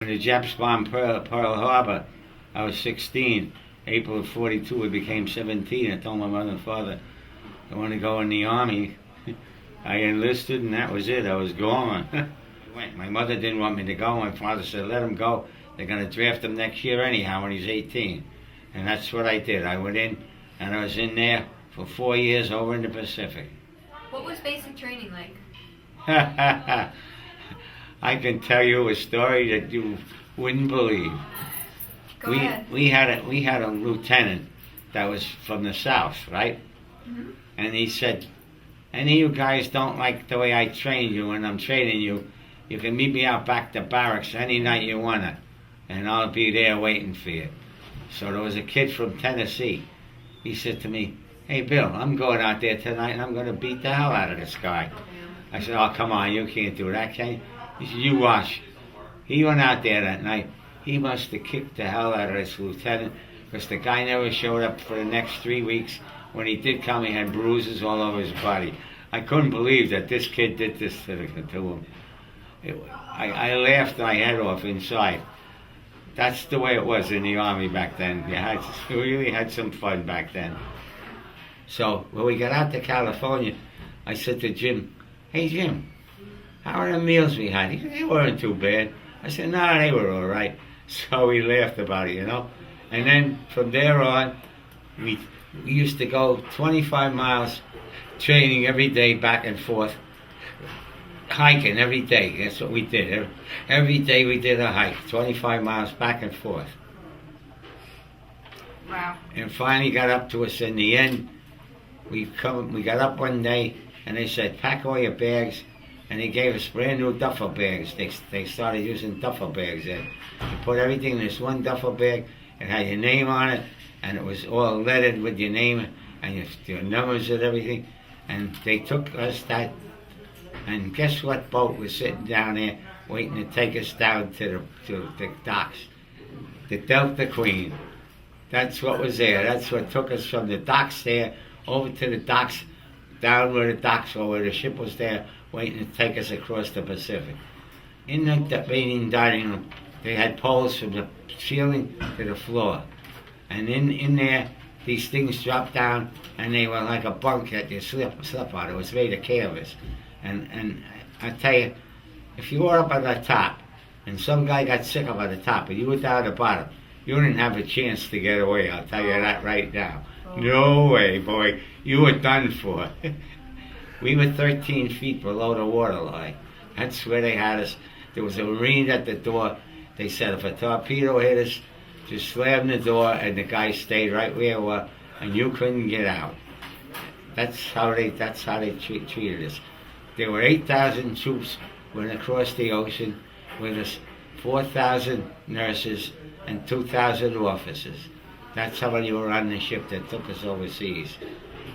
the Japs bombed Pearl Harbor, I was 16. April of 42, I became 17. I told my mother and father I want to go in the Army. I enlisted, and that was it. I was gone. My mother didn't want me to go. My father said, let him go. They're going to draft him next year anyhow when he's 18. And that's what I did. I went in, and I was in there for 4 years over in the Pacific. What was basic training like? I can tell you a story that you wouldn't believe. Go ahead. We had a lieutenant that was from the South, right? Mm-hmm. And he said, any of you guys don't like the way I train you and I'm training you, you can meet me out back to barracks any night you want to, and I'll be there waiting for you. So there was a kid from Tennessee. He said to me, hey Bill, I'm going out there tonight and I'm going to beat the hell out of this guy. I said, oh come on, you can't do that, can you? He said, you watch. He went out there that night. He must have kicked the hell out of this lieutenant, because the guy never showed up for the next 3 weeks. When he did come, he had bruises all over his body. I couldn't believe that this kid did this to him. I laughed my head off inside. That's the way it was in the Army back then. We really had some fun back then. So when we got out to California, I said to Jim, hey Jim, how are the meals we had? He said, they weren't too bad. I said, no, they were all right. So we laughed about it, you know. And then from there on, we used to go 25 miles training every day back and forth, hiking every day. That's what we did. Every day we did a hike, 25 miles back and forth. Wow. And finally got up to us in the end. We got up one day and they said, pack all your bags. And they gave us brand new duffel bags. They started using duffel bags then. You put everything in this one duffel bag. It had your name on it, and it was all lettered with your name and your numbers and everything. And they took us that, and guess what boat was sitting down there waiting to take us down to the docks? The Delta Queen. That's what was there. That's what took us from the docks there over to the docks, down where the docks were, where the ship was there, waiting to take us across the Pacific. In the main dining room, they had poles from the ceiling to the floor. And in there, these things dropped down, and they were like a bunk that you slip on. It was made of canvas. And I tell you, if you were up on the top, and some guy got sick up on the top, and you were down at the bottom, you didn't have a chance to get away, I'll tell you that right now. No way, boy. You were done for. We were 13 feet below the water line. That's where they had us. There was a Marine at the door. They said if a torpedo hit us, just slam the door, and the guy stayed right where it was, and you couldn't get out. That's how they treated us. There were 8,000 troops went across the ocean with us, 4,000 nurses and 2,000 officers. That's how many were on the ship that took us overseas.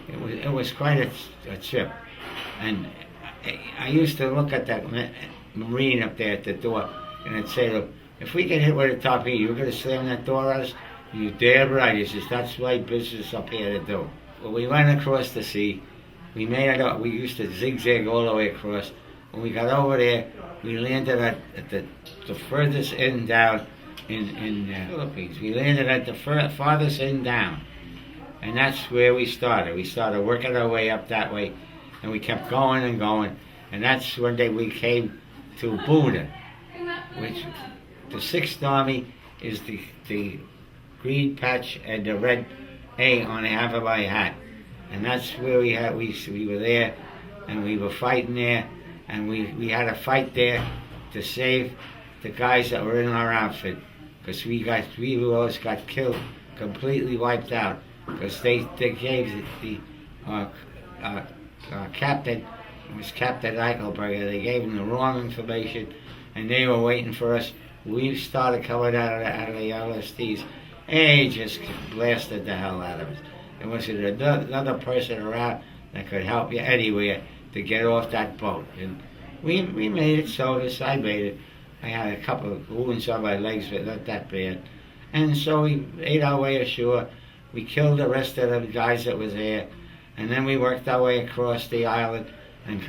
It was quite a trip. And I used to look at that Marine up there at the door, and I'd say to him, if we get hit with a torpedo, you're going to slam that door on us? You damn right. He says, that's my business up here to do. Well, we went across the sea. We made it up. We used to zigzag all the way across. When we got over there, we landed at the furthest end down in the Philippines. We landed at the farthest end down. And that's where we started. We started working our way up that way. And we kept going and going. And that's one day we came to Buda, which the 6th Army is the green patch and the red A on the half of my hat. And that's where we were there, and we were fighting there, and we had a fight there to save the guys that were in our outfit, because we always got killed, completely wiped out, because they gave the captain, it was Captain Eichelberger, they gave him the wrong information, and they were waiting for us. We started coming out of the LSDs, and he just blasted the hell out of us. There wasn't another person around that could help you anywhere to get off that boat. And we made it, so I made it. I had a couple of wounds on my legs, but not that bad. And so we ate our way ashore. We killed the rest of the guys that was there. And then we worked our way across the island and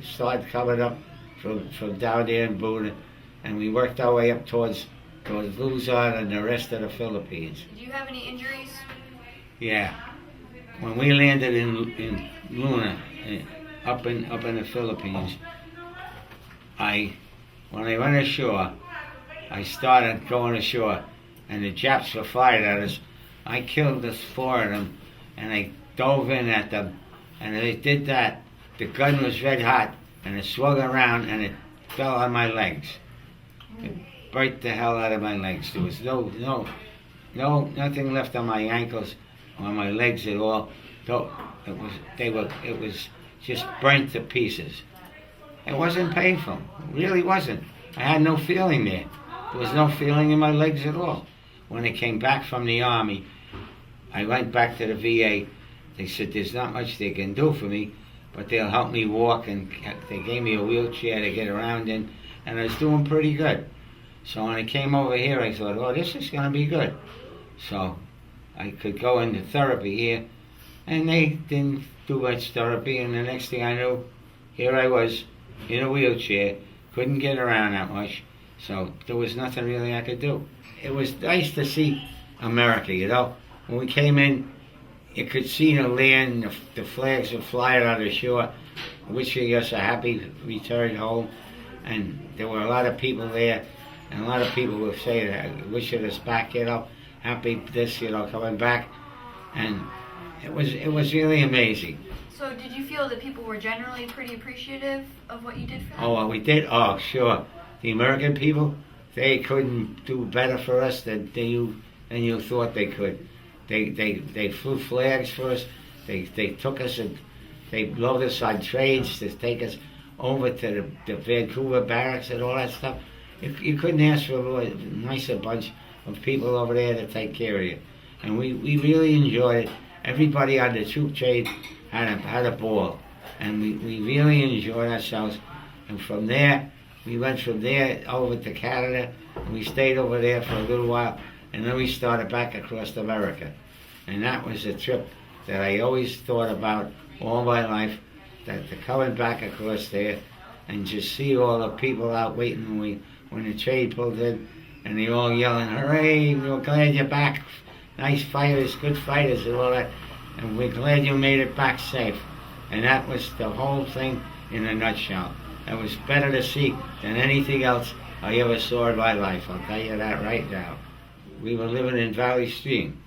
started coming up from down there in Buda. and we worked our way up towards Luzon and the rest of the Philippines. Did you have any injuries? Yeah. When we landed in Luna, up in the Philippines, when I went ashore, I started going ashore, and the Japs were fired at us. I killed us 4 of them, and I dove in at them, and as I did that, the gun was red hot, and it swung around, and it fell on my legs. It burnt the hell out of my legs. There was nothing left on my ankles or my legs at all. It was just burnt to pieces. It wasn't painful. It really wasn't. I had no feeling there. There was no feeling in my legs at all. When I came back from the Army, I went back to the VA. They said there's not much they can do for me, but they'll help me walk, and they gave me a wheelchair to get around in, and I was doing pretty good. So when I came over here, I thought, oh, this is going to be good. So I could go into therapy here, and they didn't do much therapy, and the next thing I knew, here I was in a wheelchair, couldn't get around that much, so there was nothing really I could do. It was nice to see America, you know. When we came in, you could see the land, the flags were flying on the shore, wishing us a happy return home, and there were a lot of people there, and a lot of people would say that, wishing us back, you know, happy this, you know, coming back, and it was really amazing. So did you feel that people were generally pretty appreciative of what you did for them? Oh, well, we did? Oh, sure. The American people, they couldn't do better for us than you thought they could. They flew flags for us. They took us and they loaded us on trains to take us over to the Vancouver barracks and all that stuff. You couldn't ask for a nicer bunch of people over there to take care of you. And we really enjoyed it. Everybody on the troop train had a ball. And we really enjoyed ourselves. And from there, we went from there over to Canada, and we stayed over there for a little while, and then we started back across America. And that was a trip that I always thought about all my life, that coming back across there and just see all the people out waiting when the train pulled in, and they all yelling, hooray, we're glad you're back, nice fighters, good fighters and all that, and we're glad you made it back safe. And that was the whole thing in a nutshell. It was better to see than anything else I ever saw in my life, I'll tell you that right now. We were living in Valley Stream.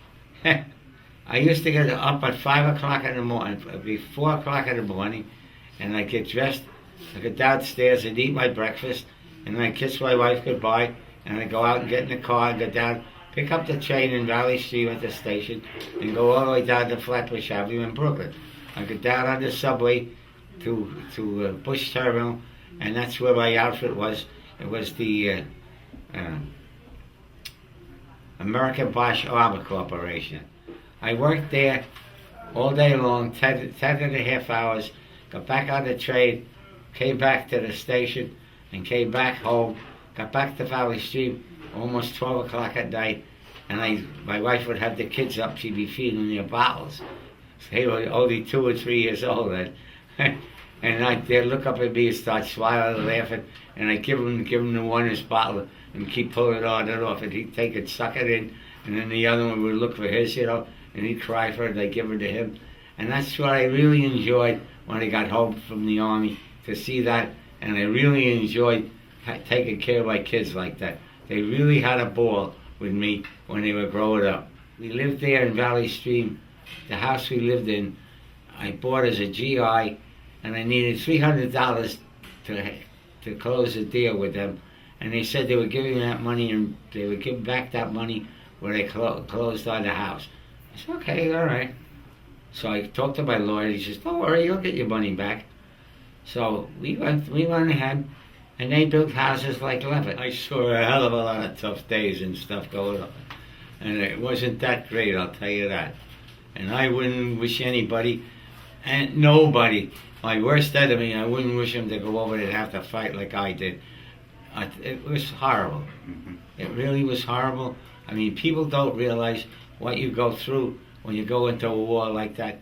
I used to get up at 5 o'clock in the morning, it'd be 4 o'clock in the morning, and I'd get dressed, I'd go downstairs and eat my breakfast, and then I'd kiss my wife goodbye, and I'd go out and get in the car and go down, pick up the train in Valley Stream at the station, and go all the way down to Flatbush Avenue in Brooklyn. I'd go down on the subway to Bush Terminal, and that's where my outfit was. It was the American Bosch Armor Corporation. I worked there all day long, 10 and a half hours, got back on the train, came back to the station, and came back home, got back to Valley Stream almost 12 o'clock at night, and my wife would have the kids up, she'd be feeding them their bottles. They were only 2 or 3 years old then. And they'd look up at me and start smiling and laughing, and I'd give him the one his bottle and keep pulling it on and off, and he'd take it, suck it in, and then the other one would look for his, you know, and he'd cry for it, and I'd give it to him. And that's what I really enjoyed when I got home from the Army, to see that, and I really enjoyed taking care of my kids like that. They really had a ball with me when they were growing up. We lived there in Valley Stream. The house we lived in, I bought as a GI, and I needed $300 to close a deal with them. And they said they were giving me that money, and they would give back that money when they closed on the house. I said, okay, all right. So I talked to my lawyer. He says, don't worry, you'll get your money back. So we went ahead, and they built houses like Levitt. I saw a hell of a lot of tough days and stuff going on. And it wasn't that great, I'll tell you that. And I wouldn't wish anybody, and nobody, my worst enemy, I wouldn't wish him to go over there and have to fight like I did. It was horrible. It really was horrible. I mean, people don't realize what you go through when you go into a war like that.